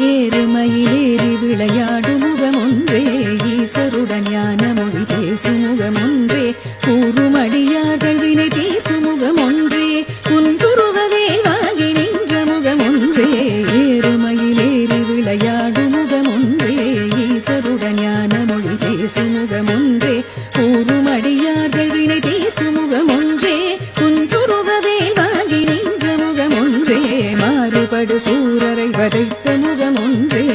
ஏறுமயிலேறி விளையாடும் முகமொன்றே ஈசருடன் ஞான மொழி பேசும் முகமொன்றே கூறுமடியார்கள் வினை தீர்க்கும் முகமொன்றே குன்றுருவவே வாங்கி நின்ற முகமொன்றே ஏறுமயிலேறி விளையாடும் முகமொன்றே ஈசருடன் ஞான மொழி பேசும் முகமொன்றே கூறுமடியார்கள் வினை தீர்க்கும் முகமொன்றே குன்றுருவவே வாங்கி நின்ற முகமொன்றே மாறுபடு சூரரை வதைத்த முகமொன்றே